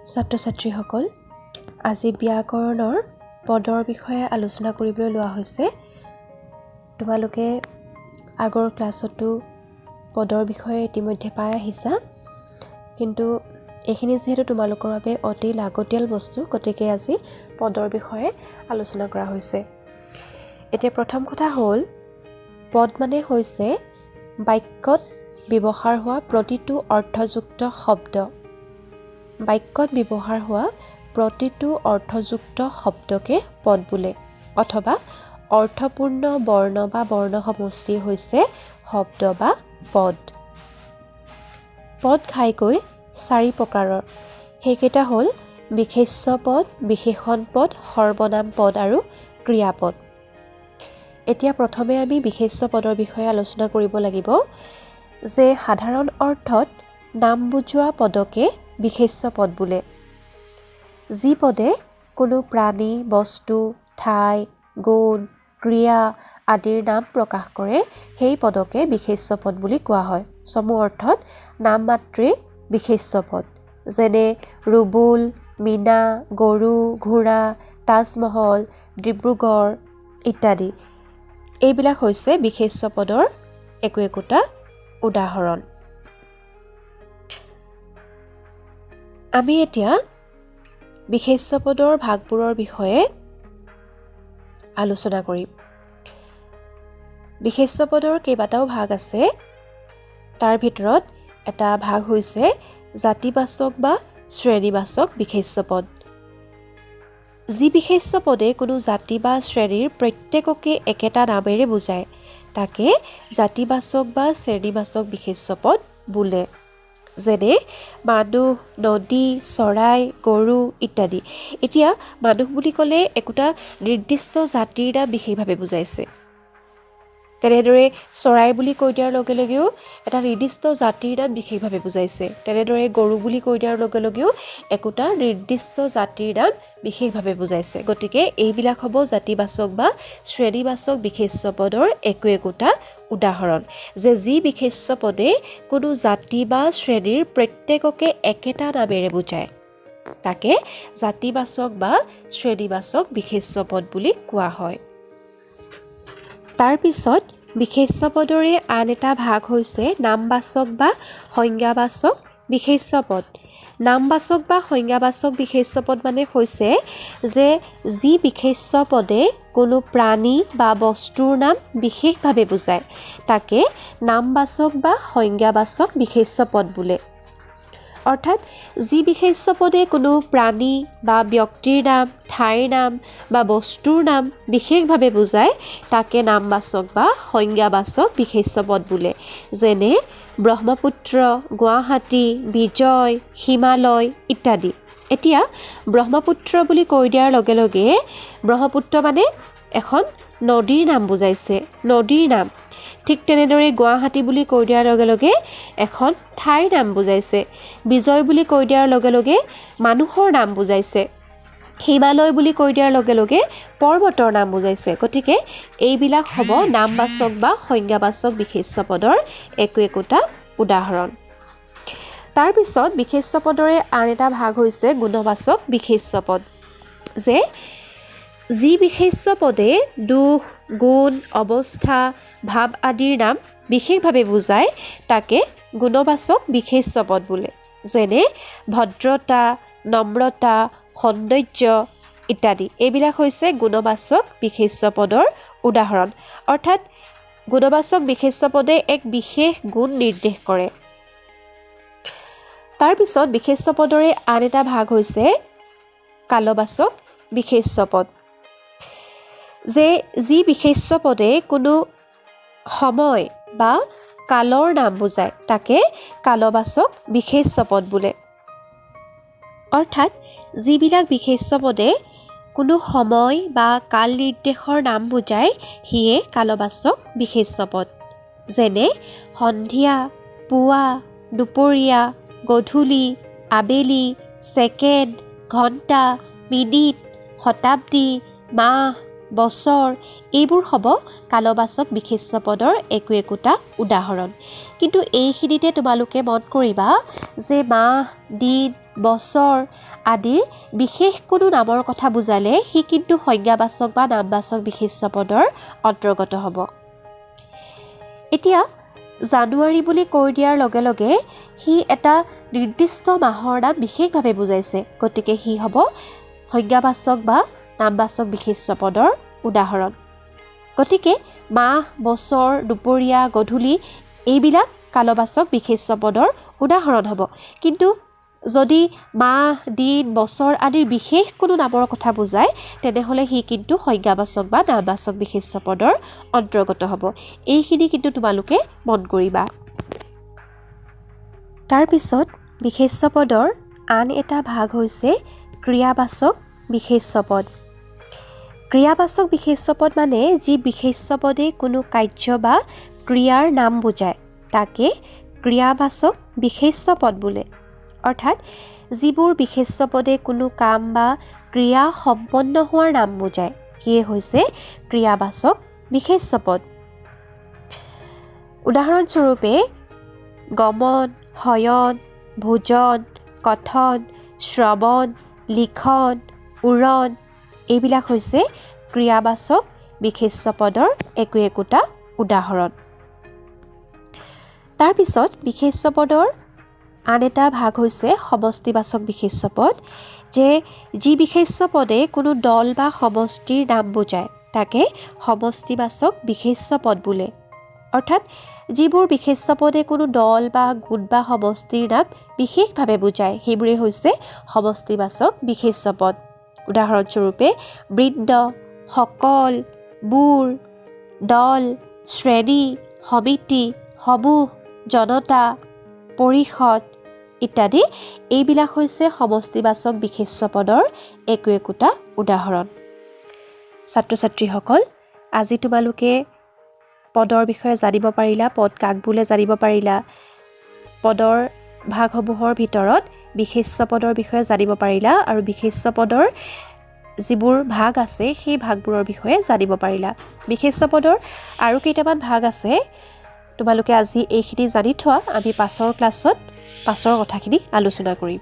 ছাত্ৰ-ছাত্ৰীসকল, আজি ব্যাকৰণৰ পদৰ বিষয়ে আলোচনা কৰিবলৈ লোৱা হৈছে। তোমালোকে আগৰ ক্লাছতো পদৰ বিষয়ে ইতিমধ্যে পাই আহিছা, কিন্তু এইখিনি যিহেতু তোমালোকৰ বাবে অতি লাগতিয়াল বস্তু, গতিকে আজি পদৰ বিষয়ে আলোচনা কৰা হৈছে। এতিয়া প্ৰথম কথা হ'ল, পদ মানে হৈছে বাক্যত ব্যৱহাৰ হোৱা প্ৰতিটো অৰ্থযুক্ত শব্দ। বাক্যত ব্যৱহাৰ হোৱা প্ৰতিটো অৰ্থযুক্ত শব্দকে পদ বোলে, অথবা অৰ্থপূৰ্ণ বৰ্ণ বা বৰ্ণ সমষ্টি হৈছে শব্দ বা পদ। পদ ঘাইকৈ 4 প্ৰকাৰৰ। সেইকেইটা হ'ল বিশেষ্য পদ, বিশেষণ পদ, সৰ্বনাম পদ আৰু ক্ৰিয়াপদ। এতিয়া প্ৰথমে আমি বিশেষ্য পদৰ বিষয়ে আলোচনা কৰিব লাগিব, যে সাধাৰণ অৰ্থত নাম বুজোৱা পদকে বিশেষ্য পদ বোলে। যি পদে কোনো প্ৰাণী, বস্তু, ঠাই, গুণ, ক্ৰিয়া আদিৰ নাম প্ৰকাশ কৰে, সেই পদকে বিশেষ্য পদ বুলি কোৱা হয়। চমু অৰ্থত নাম মাত্ৰেই বিশেষ্য পদ, যেনে ৰুবুল, মীনা, গৰু, ঘোঁৰা, তাজমহল, ডিব্ৰুগড় ইত্যাদি। এইবিলাক হৈছে বিশেষ্য পদৰ একো-একোটা উদাহৰণ। আমি এতিয়া বিশেষ্য পদৰ ভাগবোৰৰ বিষয়ে আলোচনা কৰিম। বিশেষ্য পদৰ কেইবাটাও ভাগ আছে। তাৰ ভিতৰত এটা ভাগ হৈছে জাতিবাচক বা শ্ৰেণীবাচক বিশেষ্য পদ। যি বিশেষ্য পদে কোনো জাতি বা শ্ৰেণীৰ প্ৰত্যেককে একেটা নামেৰে বুজায়, তাকে জাতিবাচক বা শ্ৰেণীবাচক বিশেষ্য পদ বোলে। যেনে মানুহ, নদী, চৰাই, গৰু ইত্যাদি। এতিয়া মানুহ বুলি ক'লে একোটা নিৰ্দিষ্ট জাতিৰ নাম বিশেষভাৱে বুজাইছে। তেনেদৰে চৰাই বুলি কৈ দিয়াৰ লগে লগেও এটা নিৰ্দিষ্ট জাতিৰ নাম বিশেষভাৱে বুজাইছে। তেনেদৰে গৰু বুলি কৈ দিয়াৰ লগে লগেও একোটা নিৰ্দিষ্ট জাতিৰ নাম বিশেষভাৱে বুজাইছে। গতিকে এইবিলাক হ'ব জাতিবাচক বা শ্ৰেণীবাচক বিশেষ্য পদৰ একো-একোটা উদাহৰণ, যে যি বিশেষ্য পদে কোনো জাতি বা শ্ৰেণীৰ প্ৰত্যেককে একেটা নামেৰে বুজায়, তাকে জাতিবাচক বা শ্ৰেণীবাচক বিশেষ্য পদ বুলি কোৱা হয়। তাৰ পিছত বিশেষ্য পদৰে আন এটা ভাগ হৈছে নামবাচক বা সংজ্ঞাবাচক বিশেষ্য পদ। নামবাচক বা সংজ্ঞাবাচক বিশেষ্য পদ মানে হৈছে যে যি বিশেষ্য পদে কোনো প্ৰাণী বা বস্তুৰ নাম বিশেষভাৱে বুজায়, তাকে নামবাচক বা সংজ্ঞাবাচক বিশেষ্য পদ বোলে। অৰ্থাৎ যি বিশেষ্য পদে কোনো প্ৰাণী বা ব্যক্তিৰ নাম, ঠাইৰ নাম বা বস্তুৰ নাম বিশেষভাৱে বুজায়, তাকে নামবাচক বা সংজ্ঞাবাচক বিশেষ্য পদ বোলে। যেনে ব্ৰহ্মপুত্ৰ, গুৱাহাটী, বিজয়, হিমালয় ইত্যাদি। এতিয়া ব্ৰহ্মপুত্ৰ বুলি কৈ দিয়াৰ লগে লগে ব্ৰহ্মপুত্ৰ মানে এখন নদীৰ নাম বুজাইছে, নদীৰ নাম। ঠিক তেনেদৰে গুৱাহাটী বুলি কৈ দিয়াৰ লগে লগে এখন ঠাইৰ নাম বুজাইছে। বিজয় বুলি কৈ দিয়াৰ লগে লগে মানুহৰ নাম বুজাইছে। হিমালয় বুলি কৈ দিয়াৰ লগে লগে পৰ্বতৰ নাম বুজাইছে। গতিকে এইবিলাক হ'ব নামবাচক বা সংজ্ঞাবাচক বিশেষ্য পদৰ একো-একোটা উদাহৰণ। তাৰপিছত বিশেষ্য পদৰে আন এটা ভাগ হৈছে গুণবাচক বিশেষ্য পদ, যে যি বিশেষ্য পদে দুখ, গুণ, অৱস্থা, ভাৱ আদিৰ নাম বিশেষভাৱে বুজায়, তাকে গুণবাচক বিশেষ্য পদ বোলে। যেনে ভদ্ৰতা, নম্ৰতা, সৌন্দৰ্য ইত্যাদি। এইবিলাক হৈছে গুণবাচক বিশেষ্য পদৰ উদাহৰণ। অৰ্থাৎ গুণবাচক বিশেষ্য পদে এক বিশেষ গুণ নিৰ্দেশ কৰে। তাৰপিছত বিশেষ্য পদৰে আন এটা ভাগ হৈছে কালবাচক বিশেষ্য পদ, যে যি বিশেষ্য পদে কোনো সময় বা কালৰ নাম বুজায়, তাকে কালবাচক বিশেষ্য পদ বোলে। অৰ্থাৎ যিবিলাক বিশেষ্য পদে কোনো সময় বা কাল নিৰ্দেশৰ নাম বুজায়, সিয়ে কালবাচক বিশেষ্য পদ। যেনে সন্ধিয়া, পুৱা, দুপৰীয়া, গধূলি, আবেলি, ছেকেণ্ড, ঘণ্টা, মিনিট, শতাব্দী, মাহ, বছৰ এইবোৰ হ'ব কালবাচক বিশেষ্য পদৰ একো-একোটা উদাহৰণ। কিন্তু এইখিনিতে তোমালোকে মন কৰিবা যে মাহ, দিন, বছৰ আদিৰ বিশেষ কোনো নামৰ কথা বুজালে সি কিন্তু সংজ্ঞাবাচক বা নামবাচক বিশেষ্য পদৰ অন্তৰ্গত হ'ব। এতিয়া জানুৱাৰী বুলি কৈ দিয়াৰ লগে লগে সি এটা নিৰ্দিষ্ট মাহৰ নাম বিশেষভাৱে বুজাইছে, গতিকে সি হ'ব সংজ্ঞাবাচক বা নামবাচক বিশেষ্য পদৰ উদাহৰণ। গতিকে মাহ, বছৰ, দুপৰীয়া, গধূলি এইবিলাক কালবাচক বিশেষ্য পদৰ উদাহৰণ হ'ব। কিন্তু যদি মাহ, দিন, বছৰ আদিৰ বিশেষ কোনো নামৰ কথা বুজায় তেনেহ'লে সি কিন্তু সংজ্ঞাবাচক বা নামবাচক বিশেষ্য পদৰ অন্তৰ্গত হ'ব। এইখিনি কিন্তু তোমালোকে মন কৰিবা। তাৰপিছত বিশেষ্য পদৰ আন এটা ভাগ হৈছে ক্ৰিয়াবাচক বিশেষ্য পদ। ক্ৰিয়াবাচক বিশেষ্য পদ মানে যি বিশেষ্য পদে কোনো কাৰ্য বা ক্ৰিয়াৰ নাম বুজায় তাকে ক্ৰিয়াবাচক বিশেষ্য পদ বোলে। অৰ্থাৎ যিবোৰ বিশেষ্য পদে কোনো কাম বা ক্ৰিয়া সম্পন্ন হোৱাৰ নাম বুজায় সেয়ে হৈছে ক্ৰিয়াবাচক বিশেষ্য পদ। উদাহৰণস্বৰূপে গমন, শয়ন, ভোজন, কথন, শ্ৰৱণ, লিখন, উৰণ এইবিলাক হৈছে ক্ৰিয়াবাচক বিশেষ্য পদৰ একোটা উদাহৰণ। তাৰপিছত বিশেষ্য পদৰ আন এটা ভাগ হৈছে সমষ্টিবাচক বিশেষ্য পদ, যে যি বিশেষ্য পদে কোনো দল বা সমষ্টিৰ নাম বুজায় তাকে সমষ্টিবাচক বিশেষ্য পদ বোলে। অৰ্থাৎ যিবোৰ বিশেষ্য পদে কোনো দল বা গোট বা সমষ্টিৰ নাম বিশেষভাৱে বুজায় সেইবোৰে হৈছে সমষ্টিবাচক বিশেষ্য পদ। উদাহৰণস্বৰূপে বৃন্দ, সকল, বুৰ, দল, শ্ৰেণী, সমিতি, সমূহ, জনতা, পৰিষদ ইত্যাদি এইবিলাক হৈছে সমষ্টিবাচক বিশেষ্য পদৰ একোটা উদাহৰণ। ছাত্ৰ ছাত্ৰীসকল, আজি তোমালোকে পদৰ বিষয়ে জানিব পাৰিলা, পদ কাক বোলে জানিব পাৰিলা, পদৰ ভাগসমূহৰ ভিতৰত বিশেষ্য পদৰ বিষয়ে জানিব পাৰিলা আৰু বিশেষ্য পদৰ যিবোৰ ভাগ আছে সেই ভাগবোৰৰ বিষয়ে জানিব পাৰিলা। বিশেষ্য পদৰ আৰু কেইটামান ভাগ আছে, তোমালোকে আজি এইখিনি জানি থোৱা, আমি পাছৰ ক্লাছত পাছৰ কথাখিনি আলোচনা কৰিম।